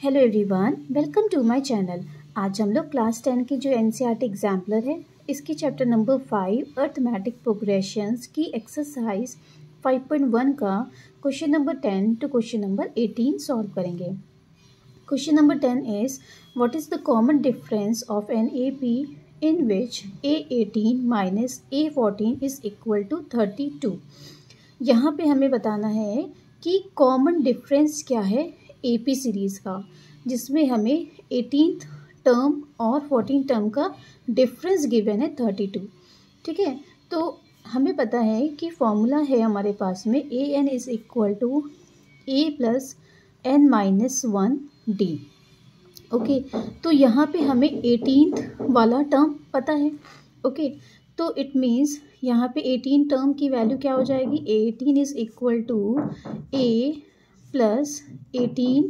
Hello everyone, welcome to my channel. आज हम लोग क्लास 10 की जो एनसीईआरटी एग्जाम्पलर है इसकी चैप्टर नंबर 5 अर्थमेटिक प्रोग्रेशंस की एक्सरसाइज 5.1 का question number 10 to question number 18 solve करेंगे। Question number 10 is what is the common difference of an AP in which A18 minus A14 is equal to 32। यहाँ पे हमें बताना है कि कॉमन डिफरेंस क्या है AP सीरीज़ का, जिसमें हमें 18th टर्म और 14th टर्म का डिफरेंस गिवन है 32। ठीक है, तो हमें पता है कि फॉर्मूला है हमारे पास में AN is equal to A plus N minus 1D। Okay, तो यहाँ पे हमें 18th वाला टर्म पता है। ओके, तो इट मीन्स यहाँ पे 18 टर्म की वैल्यू क्या हो जाएगी, 18 is equal to A plus 18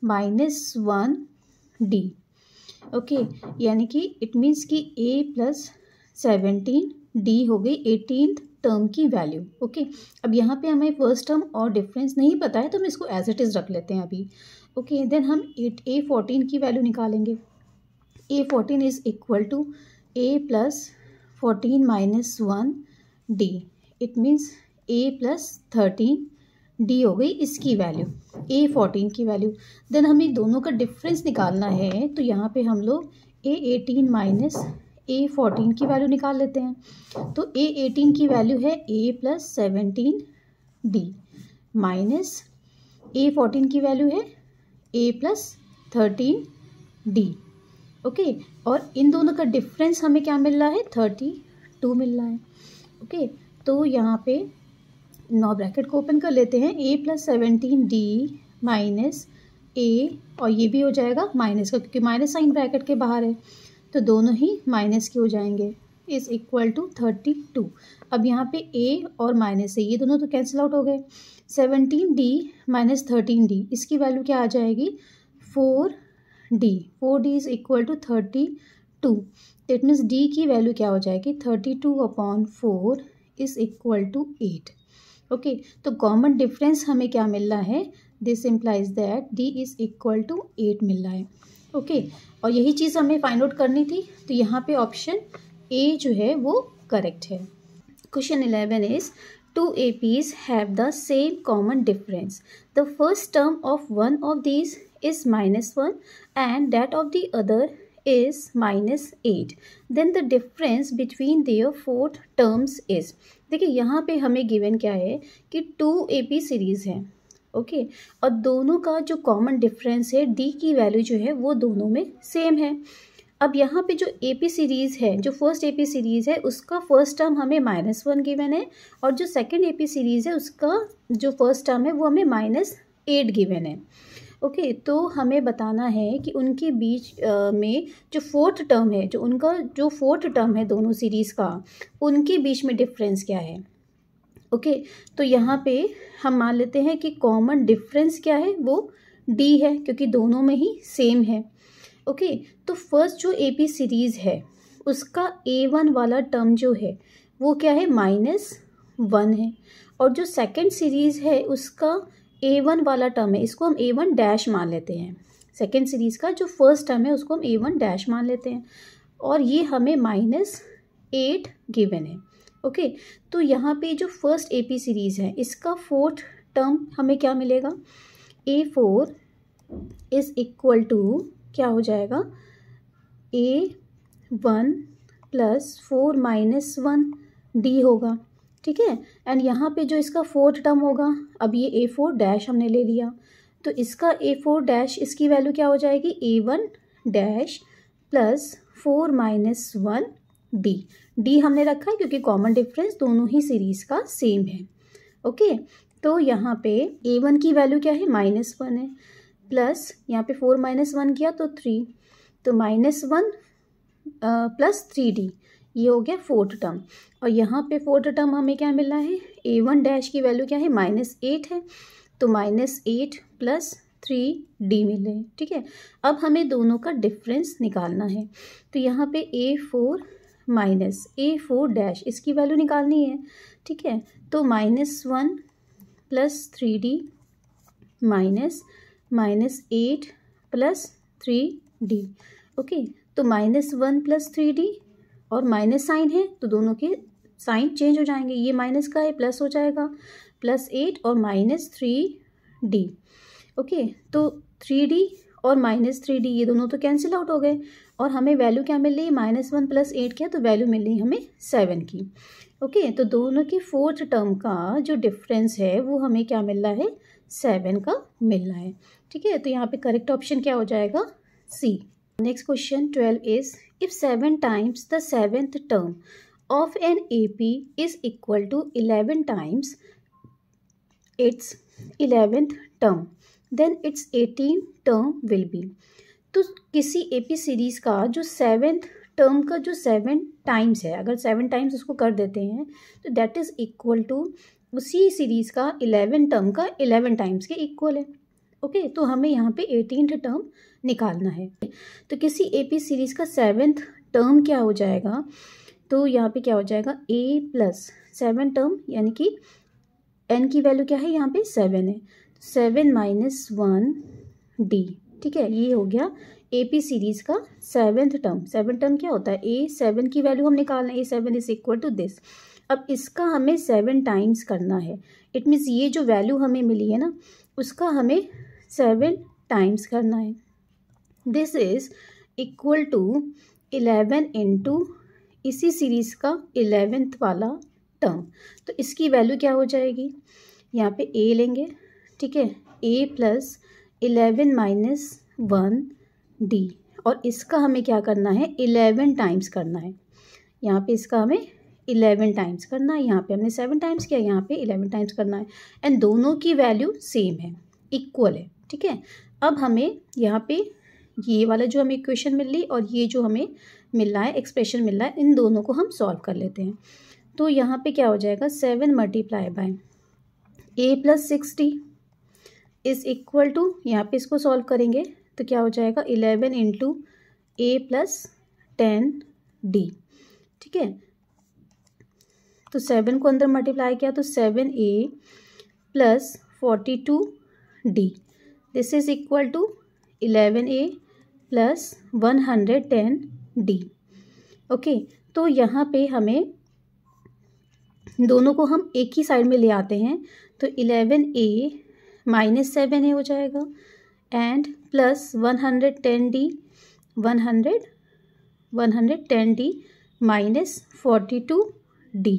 minus 1D। Okay, यानी कि इट मीन्स कि A प्लस 17D हो गई 18th टर्म की वैल्यू। ओके, अब यहाँ पे हमें फर्स्ट टर्म और डिफरेंस नहीं पता है तो हम इसको एज इट इज़ रख लेते हैं अभी। ओके, देन हम A14 की वैल्यू निकालेंगे। A14 is equal to A plus 14 minus 1D। It means A plus 13D हो गई इसकी वैल्यू, A14 की वैल्यू। देन हमें दोनों का डिफरेंस निकालना है, तो यहाँ पे हम लोग A18 माइनस A14 की वैल्यू निकाल लेते हैं। तो A18 की वैल्यू है A plus 17D minus A14 की वैल्यू है A प्लस 13D। ओके, और इन दोनों का डिफरेंस हमें क्या मिल रहा है, 32 मिल रहा है। ओके, तो यहाँ पे नौ ब्रैकेट को ओपन कर लेते हैं, A plus 17D minus A, और ये भी हो जाएगा माइनस का क्योंकि माइनस साइन ब्रैकेट के बाहर है, तो दोनों ही माइनस के हो जाएंगे, इज इक्वल टू 32। अब यहाँ पे A और माइनस है, ये दोनों तो कैंसिल आउट हो गए। 17D माइनस 13D, इसकी वैल्यू क्या आ जाएगी, 4D। 4D is equal to 32। It means D की वैल्यू क्या हो जाएगी, 32/4 इज इक्वल टू 8। ओके, तो कॉमन डिफरेंस हमें क्या मिल रहा है, this implies that D is equal to 8 मिल रहा है। ओके, और यही चीज़ हमें फाइंड आउट करनी थी, तो यहाँ पे ऑप्शन A जो है वो करेक्ट है। Question 11 is two APs have the same common difference. The first term of one of these is -1 and that of the other is -8. Then the difference between their fourth terms is, देखिए यहाँ पे हमें given क्या है कि 2 AP series है। Okay, और दोनों का जो कॉमन डिफरेंस है D की वैल्यू जो है वो दोनों में सेम है। अब यहाँ पे जो AP सीरीज़ है, जो फर्स्ट AP सीरीज़ है उसका फर्स्ट टर्म हमें -1 गिवन है, और जो सेकंड AP सीरीज़ है उसका जो फर्स्ट टर्म है वो हमें -8 गिवन है। ओके, तो हमें बताना है कि उनके बीच में जो फोर्थ टर्म है, जो उनका जो फोर्थ टर्म है दोनों सीरीज़ का, उनके बीच में डिफरेंस क्या है। ओके, तो यहाँ पे हम मान लेते हैं कि कॉमन डिफरेंस क्या है, वो D है क्योंकि दोनों में ही सेम है। ओके, तो फर्स्ट जो AP सीरीज़ है उसका A1 वाला टर्म जो है वो क्या है, -1 है, और जो सेकंड सीरीज़ है उसका A1 वाला टर्म है, इसको हम A1 डैश मान लेते हैं। सेकंड सीरीज़ का जो फर्स्ट टर्म है उसको हम A1 डैश मान लेते हैं, और ये हमें -8 गिवन है। ओके, तो यहाँ पे जो फर्स्ट AP सीरीज़ है इसका फोर्थ टर्म हमें क्या मिलेगा, A4 इज इक्वल टू क्या हो जाएगा, A1 प्लस 4 माइनस 1D होगा। ठीक है, एंड यहाँ पे जो इसका फोर्थ टर्म होगा, अब ये A4 डैश हमने ले लिया, तो इसका A4 डैश इसकी वैल्यू क्या हो जाएगी, A1 dash plus 4 minus 1D। D हमने रखा है क्योंकि कॉमन डिफरेंस दोनों ही सीरीज़ का सेम है। ओके, तो यहाँ पे A1 की वैल्यू क्या है, -1 है, प्लस यहाँ पे 4 माइनस 1 किया तो 3, तो -1 प्लस 3D, ये हो गया फोर्थ टर्म। और यहाँ पे फोर्थ टर्म हमें क्या मिला है, A1 डैश की वैल्यू क्या है, -8 है, तो -8 प्लस 3D मिले। ठीक है, अब हमें दोनों का डिफरेंस निकालना है, तो यहाँ पे A4 माइनस A4 डैश इसकी वैल्यू निकालनी है। ठीक है, तो -1 plus 3D minus -8 plus 3d। Okay, तो -1 प्लस 3d और माइनस साइन है तो दोनों के साइन चेंज हो जाएंगे, ये माइनस का है प्लस हो जाएगा, +8 और -3d। ओके, तो 3d और -3d ये दोनों तो कैंसिल आउट हो गए और हमें वैल्यू क्या मिल रही है, -1 + 8 क्या, तो वैल्यू मिल रही है हमें 7 की। ओके, तो दोनों की फोर्थ टर्म का जो डिफरेंस है वो हमें क्या मिल रहा है, 7 का मिल रहा है। ठीक है, तो यहाँ पे करेक्ट ऑप्शन क्या हो जाएगा, C. Next question 12 is if 7 times the 7th term of an AP is equal to 11 times its 11th term, then its 18th term will be। तो किसी AP सीरीज़ का जो 7th टर्म का जो 7 times है, अगर 7 टाइम्स उसको कर देते हैं तो दैट इज़ इक्वल टू उसी सीरीज़ का 11 टर्म का 11 टाइम्स के इक्वल है। ओके, तो हमें यहाँ पे 18th टर्म निकालना है। तो किसी AP सीरीज़ का 7th टर्म क्या हो जाएगा, तो यहाँ पे क्या हो जाएगा, a + 7 टर्म यानी कि n की वैल्यू क्या है, यहाँ पे 7 है, 7 - 1d। ठीक है, ये हो गया AP सीरीज़ का 7th टर्म। 7 टर्म क्या होता है, a7 की वैल्यू हम निकालना है, a7 is equal to this. अब इसका हमें 7 टाइम्स करना है, इट मीन्स ये जो वैल्यू हमें मिली है ना उसका हमें 7 टाइम्स करना है। This is equal to 11 into इसी सीरीज़ का 11th वाला टर्म। तो इसकी वैल्यू क्या हो जाएगी, यहाँ पे a लेंगे, ठीक है, a + 11 - 1d और इसका हमें क्या करना है, 11 टाइम्स करना है। यहाँ पे इसका हमें 11 टाइम्स करना है, यहाँ पे हमने 7 टाइम्स किया, यहाँ पे 11 टाइम्स करना है एंड दोनों की वैल्यू सेम है, इक्वल है। ठीक है, अब हमें यहाँ पे ये वाला जो हमें इक्वेशन मिल रही और ये जो हमें मिल रहा है एक्सप्रेशन मिल रहा है, इन दोनों को हम सॉल्व कर लेते हैं। तो यहाँ पे क्या हो जाएगा, 7 × a + 6d is equal to, यहाँ पे इसको सॉल्व करेंगे तो क्या हो जाएगा, 11 × a + 10d। ठीक है, तो 7 को अंदर मल्टीप्लाई किया तो 7a + 42d this is equal to 11a + 110d। Okay, तो यहाँ पे हमें दोनों को हम एक ही साइड में ले आते हैं तो 11a - 7a हो जाएगा and plus 110d 110d - 42d।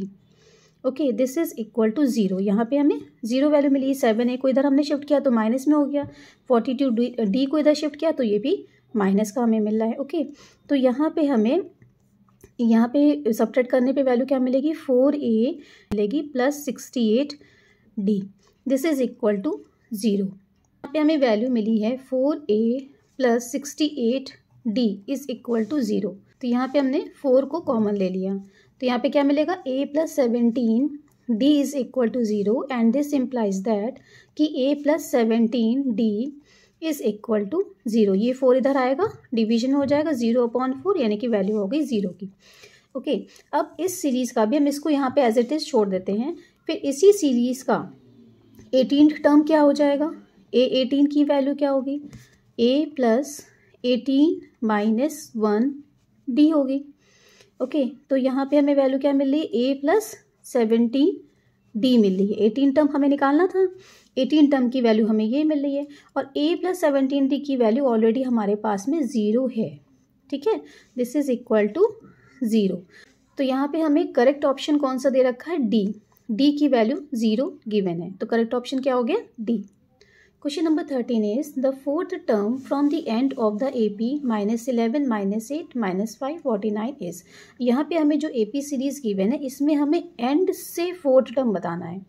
Okay, this is equal to 0। यहाँ पे हमें 0 वैल्यू मिली, 7a को इधर हमने शिफ्ट किया तो माइनस में हो गया, 42d को इधर शिफ्ट किया तो ये भी माइनस का हमें मिल रहा है। ओके, तो यहाँ पे हमें यहाँ पे सब्ट्रैक्ट करने पे वैल्यू क्या मिलेगी, 4a मिलेगी + 68d this is equal to 0। यहाँ पे हमें वैल्यू मिली है 4a + 68d is equal to 0। तो यहाँ पे हमने 4 को कॉमन ले लिया तो यहाँ पे क्या मिलेगा, a + 17d is equal to 0 and this implies that कि a + 17d is equal to 0। ये 4 इधर आएगा, डिवीजन हो जाएगा 0/4 यानी कि वैल्यू हो गई 0 की। ओके, अब इस सीरीज़ का भी हम इसको यहाँ पे एज इट इज़ छोड़ देते हैं। फिर इसी सीरीज़ का 18th टर्म क्या हो जाएगा, a18 की वैल्यू क्या होगी, a + 18 - 1d होगी। ओके, तो यहाँ पे हमें वैल्यू क्या मिल रही है, a + 17d मिल रही है। 18 टर्म हमें निकालना था, 18 टर्म की वैल्यू हमें ये मिल रही है और a + 17d की वैल्यू ऑलरेडी हमारे पास में 0 है। ठीक है, दिस इज इक्वल टू 0। तो यहाँ पे हमें करेक्ट ऑप्शन कौन सा दे रखा है, डी की वैल्यू 0 गिवन है, तो करेक्ट ऑप्शन क्या हो गया, D. Question number 13 is the fourth term from the end of the AP -11 -8 -5 49 is. यहाँ पे हमें जो AP सीरीज गिवन है इसमें हमें एंड से फोर्थ टर्म बताना है।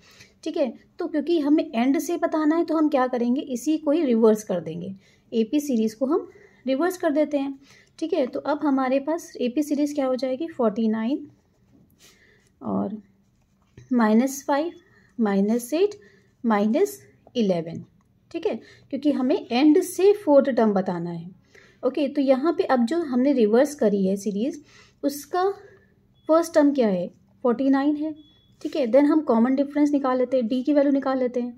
ठीक है, तो क्योंकि हमें एंड से बताना है तो हम क्या करेंगे, इसी को ही रिवर्स कर देंगे, AP सीरीज़ को हम रिवर्स कर देते हैं। ठीक है, तो अब हमारे पास AP सीरीज़ क्या हो जाएगी, 49 और -5 -8 -11। ठीक है, क्योंकि हमें एंड से फोर्थ टर्म बताना है। ओके, तो यहाँ पे अब जो हमने रिवर्स करी है सीरीज़ उसका फर्स्ट टर्म क्या है, 49 है। ठीक है, देन हम कॉमन डिफरेंस निकाल लेते हैं, डी की वैल्यू निकाल लेते हैं।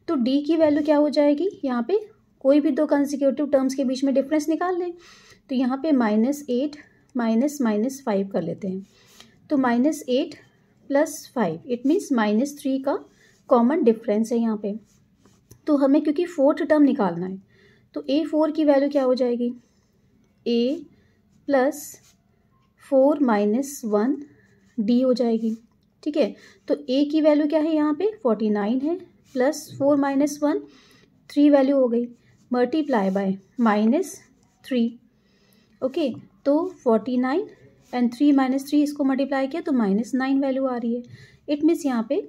तो डी की वैल्यू क्या हो जाएगी, यहाँ पे कोई भी दो कंसेक्यूटिव टर्म्स के बीच में डिफरेंस निकाल लें। तो यहाँ पे -8 -5 कर लेते हैं। तो -8 + 5 इट मीन्स -3 का कॉमन डिफरेंस है यहाँ पे। तो हमें क्योंकि फोर्थ टर्म निकालना है तो A4 की वैल्यू क्या हो जाएगी, A + 4 - 1 D हो जाएगी। ठीक है, तो A की वैल्यू क्या है यहाँ पे 49 है, +4 - 1 3 वैल्यू हो गई, मल्टीप्लाई बाय -3। ओके, तो 49 एंड 3 - 3 इसको मल्टीप्लाई किया तो -9 वैल्यू आ रही है। इट मीन्स यहाँ पे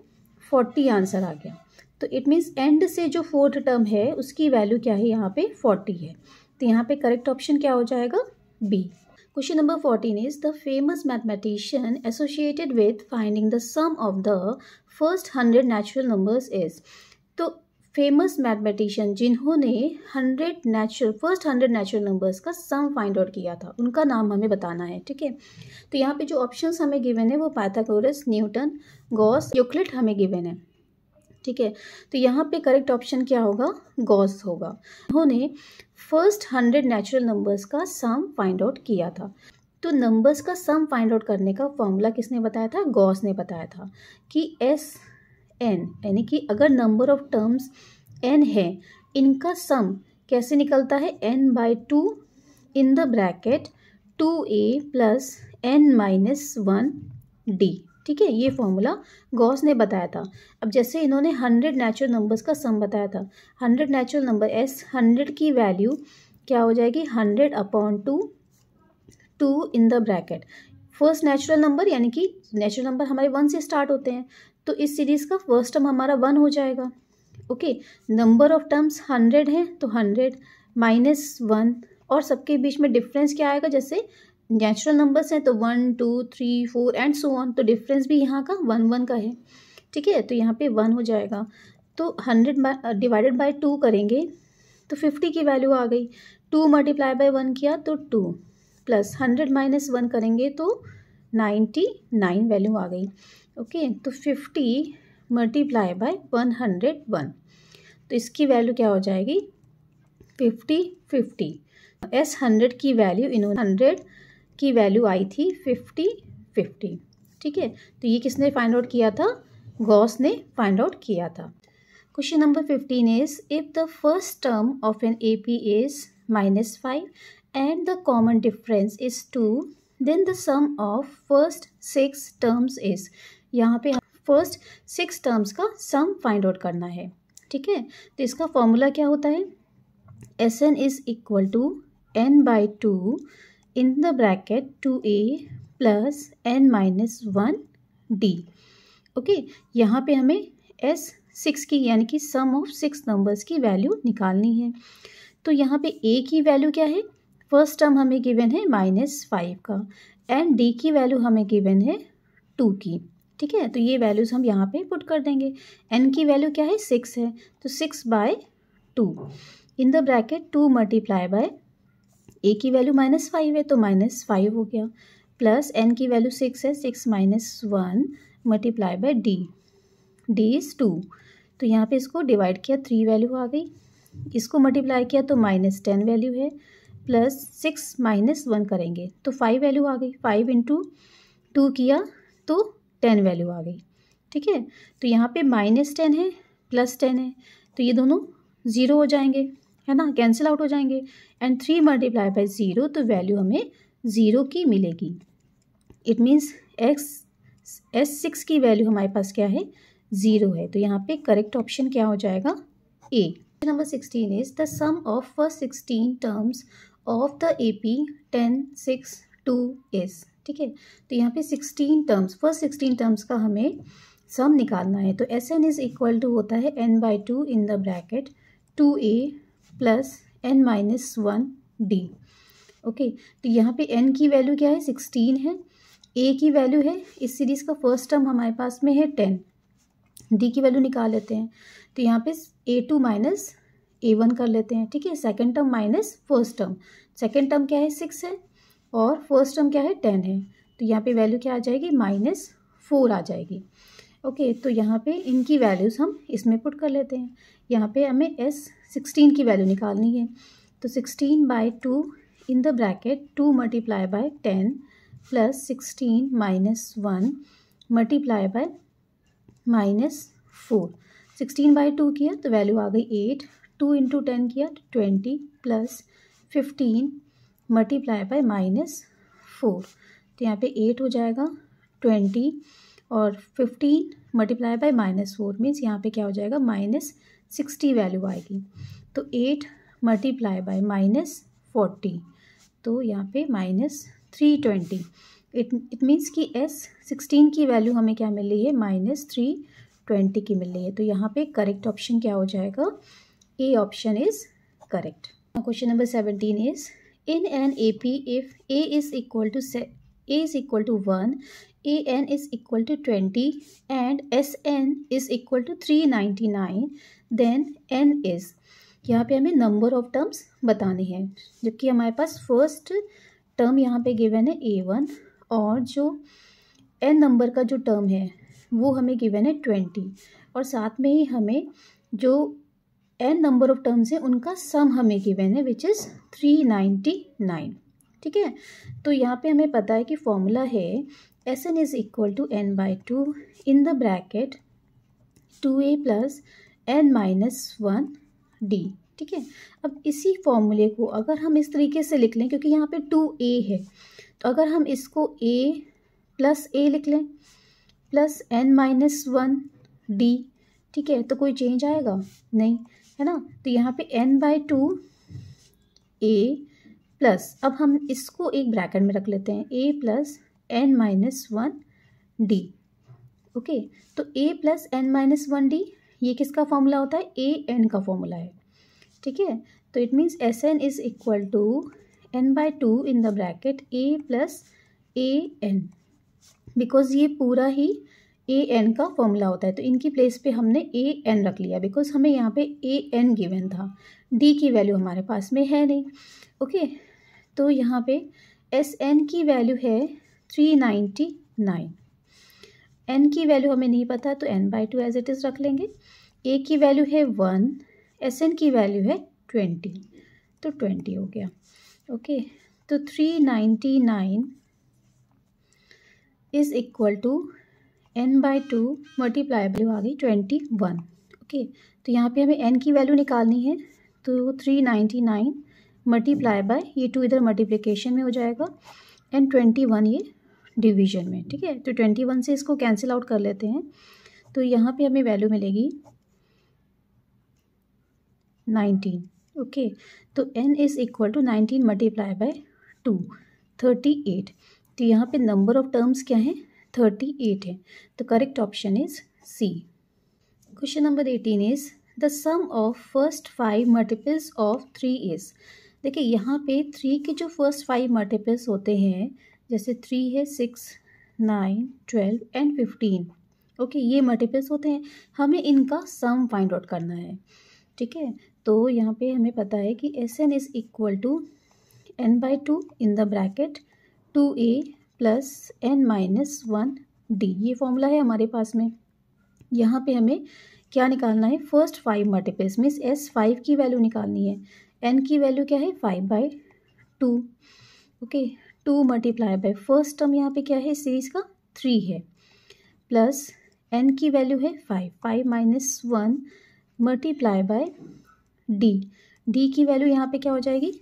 40 आंसर आ गया। तो इट मीन्स एंड से जो फोर्थ टर्म है उसकी वैल्यू क्या है यहाँ पे 40 है। तो यहाँ पे करेक्ट ऑप्शन क्या हो जाएगा, B. Question number 14 is the famous mathematician associated with finding the sum of the first 100 natural numbers is। तो फेमस मैथमेटिशियन जिन्होंने फर्स्ट 100 नेचुरल नंबर्स का सम फाइंड आउट किया था उनका नाम हमें बताना है। ठीक है, तो यहाँ पे जो ऑप्शंस हमें गिवन है वो पाइथागोरस, न्यूटन, गॉस, यूक्लिड हमें गिवन है। ठीक है, तो यहाँ पे करेक्ट ऑप्शन क्या होगा, गॉस होगा। उन्होंने फर्स्ट 100 नेचुरल नंबर्स का सम फाइंड आउट किया था। तो नंबर्स का सम फाइंड आउट करने का फॉर्मूला किसने बताया था, गॉस ने बताया था कि SN यानी कि अगर नंबर ऑफ टर्म्स n है इनका सम कैसे निकलता है, n/2 in the bracket 2a + n - 1 d। ठीक है, ये फॉर्मूला गॉस ने बताया था। अब जैसे इन्होंने 100 नेचुरल नंबर्स का सम बताया था, 100 नेचुरल नंबर S100 की वैल्यू क्या हो जाएगी 100/2 2 इन the bracket first natural number, यानी कि नेचुरल नंबर हमारे 1 से स्टार्ट होते हैं तो इस सीरीज़ का फर्स्ट टर्म हमारा 1 हो जाएगा। ओके, नंबर ऑफ टर्म्स 100 हैं तो 100 - 1 और सबके बीच में डिफरेंस क्या आएगा, जैसे नेचुरल नंबर्स हैं तो 1 2 3 4 एंड सो ऑन, तो डिफरेंस भी यहाँ का 1 1 का है। ठीक है, तो यहाँ पे 1 हो जाएगा। तो 100 डिवाइडेड बाय 2 करेंगे तो 50 की वैल्यू आ गई। 2 × 1 किया तो 2 + 100 - 1 करेंगे तो 99 वैल्यू आ गई। ओके, तो 50 × 101 तो इसकी वैल्यू क्या हो जाएगी 50 S100 की वैल्यू इन्होंने 100 की वैल्यू आई थी 50। ठीक है, तो ये किसने फाइंड आउट किया था, गॉस ने फाइंड आउट किया था। Question number 15 is if the first term of an AP is -5 and the common difference is 2 then the sum of first 6 terms is. यहाँ पे फर्स्ट 6 टर्म्स का सम फाइंड आउट करना है। ठीक है, तो इसका फॉर्मूला क्या होता है, SN is equal to n/2 in the bracket 2a + n - 1 d। ओके, यहाँ पे हमें S6 की यानी कि सम ऑफ 6 नंबर्स की वैल्यू निकालनी है। तो यहाँ पे a की वैल्यू क्या है, फर्स्ट टर्म हमें गिवन है -5 का एंड d की वैल्यू हमें गिवन है 2 की। ठीक है, तो ये वैल्यूज़ हम यहाँ पे पुट कर देंगे। n की वैल्यू क्या है 6 है तो 6/2 इन द ब्रैकेट 2 × a की वैल्यू -5 है तो -5 हो गया, प्लस n की वैल्यू 6 है 6 - 1 × d इज़ 2। तो यहाँ पे इसको डिवाइड किया 3 वैल्यू आ गई, इसको मल्टीप्लाई किया तो -10 वैल्यू है, प्लस 6 - 1 करेंगे तो 5 वैल्यू आ गई, 5 × 2 किया तो 10 वैल्यू आ गई। ठीक है, तो यहाँ पे -10 है +10 है तो ये दोनों 0 हो जाएंगे, है ना, कैंसिल आउट हो जाएंगे एंड 3 × 0 तो वैल्यू हमें 0 की मिलेगी। इट मीन्स S6 की वैल्यू हमारे पास क्या है 0 है। तो यहाँ पे करेक्ट ऑप्शन क्या हो जाएगा, A। Number 16 is the sum of first 16 terms of the AP 10 6 2 is. ठीक है, तो यहाँ पे 16 टर्म्स फर्स्ट 16 टर्म्स का हमें सम निकालना है। तो SN इज इक्वल टू होता है n/2 in the bracket 2a + n - 1 d। Okay, तो यहाँ पे n की वैल्यू क्या है 16 है, a की वैल्यू है इस सीरीज़ का फर्स्ट टर्म हमारे पास में है 10, d की वैल्यू निकाल लेते हैं तो यहाँ पे a2 - a1 कर लेते हैं। ठीक है, second term minus first term, second term क्या है 6 है और फर्स्ट टर्म क्या है 10 है, तो यहाँ पे वैल्यू क्या आ जाएगी -4 आ जाएगी। ओके, तो यहाँ पे इनकी वैल्यूज़ हम इसमें पुट कर लेते हैं। यहाँ पे हमें S16 की वैल्यू निकालनी है, तो 16/2 इन the bracket 2 multiply by 10 plus 16 minus 1 multiply by -4। 16/2 किया तो वैल्यू आ गई 8, 2 इंटू 10 किया तो 20 प्लस 15 मल्टीप्लाई बाय -4। तो यहाँ पे 8 हो जाएगा, 20 और 15 मल्टीप्लाई बाय -4 मीन्स यहाँ पे क्या हो जाएगा, -60 वैल्यू आएगी। तो 8 मल्टीप्लाई बाय -40, तो यहाँ पे -320। इट मीन्स कि S16 की वैल्यू हमें क्या मिल रही है, -320 की मिल रही है। तो यहाँ पे करेक्ट ऑप्शन क्या हो जाएगा, A option is correct. Question number 17 is in an AP if A is equal to 1, AN is equal to 20 and SN is equal to 399, then N is, यहाँ पे हमें नंबर ऑफ टर्म्स बताने हैं, जबकि हमारे पास फर्स्ट टर्म यहाँ पे given है A1 और जो N नंबर का जो टर्म है वो हमें गिवन है 20 और साथ में ही हमें जो N नंबर ऑफ टर्म्स है उनका सम हमें गिवन है विच इज़ 399। ठीक है, तो यहाँ पे हमें पता है कि फॉर्मूला है Sn is equal to n/2 in the bracket 2a plus n-1d। ठीक है, अब इसी फॉर्मूले को अगर हम इस तरीके से लिख लें, क्योंकि यहाँ पे 2a है, तो अगर हम इसको a प्लस a लिख लें प्लस n-1d, ठीक है, तो कोई चेंज आएगा नहीं, है ना। तो यहाँ पे n/2 a प्लस, अब हम इसको एक ब्रैकेट में रख लेते हैं, a प्लस n-1d। ओके, तो a प्लस n-1d ये किसका फॉर्मूला होता है, an का फॉर्मूला है। ठीक है, तो it means Sn is equal to n/2 in the bracket a plus an, because ये पूरा ही an का फॉर्मूला होता है। तो इनकी प्लेस पे हमने an रख लिया बिकॉज हमें यहाँ पे an गिवन था, d की वैल्यू हमारे पास में है नहीं। ओके, तो यहाँ पे Sn की वैल्यू है 399, n की वैल्यू हमें नहीं पता तो n/2 एज इट इज़ रख लेंगे, a की वैल्यू है 1, Sn की वैल्यू है 20, तो 20 हो गया। ओके, तो 399 is equal to n/2 multiply value आ गई 21। ओके, तो यहाँ पे हमें n की वैल्यू निकालनी है, तो 399 मल्टीप्लाई बाय ये 2 इधर मल्टीप्लिकेशन में हो जाएगा एंड 21 ये डिवीजन में। ठीक है, तो 21 से इसको कैंसिल आउट कर लेते हैं, तो यहाँ पे हमें वैल्यू मिलेगी 19। ओके, तो n is equal to 19 multiply by 2, 38। तो यहाँ पे नंबर ऑफ टर्म्स क्या है, 38 है, तो correct option is C. Question number 18 is the sum of first 5 multiples of 3 is. देखिए यहाँ पे 3 के जो फर्स्ट 5 मल्टीपल्स होते हैं, जैसे 3 है 6, 9, 12 एंड 15। ओके, ये मल्टीपल्स होते हैं, हमें इनका सम फाइंड आउट करना है। ठीक है, तो यहाँ पे हमें पता है कि Sn is equal to n/2 in the bracket 2a plus n-1d, ये फॉर्मूला है हमारे पास में। यहाँ पे हमें क्या निकालना है, फर्स्ट 5 मल्टीपल्स मीन्स S5 की वैल्यू निकालनी है। n की वैल्यू क्या है, 5/2। Okay, 2 multiply by first term यहाँ पे क्या है, सीरीज का 3 है, प्लस n की वैल्यू है 5, 5 - 1 मल्टीप्लाई बाय d की वैल्यू यहाँ पे क्या हो जाएगी,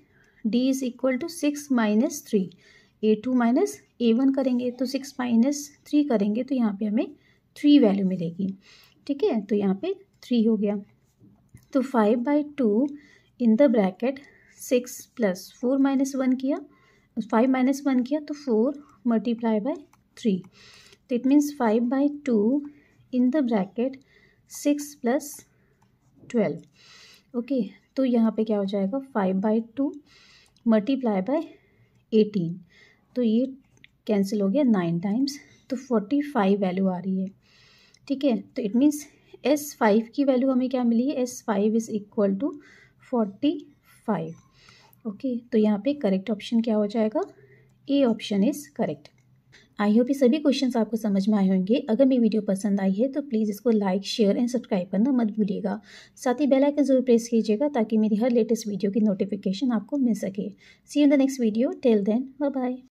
d is equal to 6 - 3, a2 - a1 करेंगे तो 6 - 3 करेंगे तो यहाँ पे हमें 3 वैल्यू मिलेगी। ठीक है, तो यहाँ पे 3 हो गया, तो 5/2 इन द ब्रैकेट 6 प्लस 4 - 1 किया, 5 - 1 किया तो 4 मल्टीप्लाई बाय 3, तो it means 5/2 in the bracket 6 plus 12। Okay, तो यहाँ पे क्या हो जाएगा, 5/2 मल्टीप्लाई बाय 18, तो ये कैंसिल हो गया 9 टाइम्स, तो 45 वैल्यू आ रही है। ठीक है, तो इट मीन्स S5 की वैल्यू हमें क्या मिली है, S5 is equal to 45। Okay, तो यहाँ पे करेक्ट ऑप्शन क्या हो जाएगा, A option is correct. I hope ये सभी क्वेश्चंस आपको समझ में आए होंगे। अगर मेरी वीडियो पसंद आई है तो प्लीज़ इसको लाइक, शेयर एंड सब्सक्राइब करना मत भूलिएगा। साथ ही बेल आइकन ज़रूर प्रेस कीजिएगा ताकि मेरी हर लेटेस्ट वीडियो की नोटिफिकेशन आपको मिल सके। See you in the next video. Till then bye bye.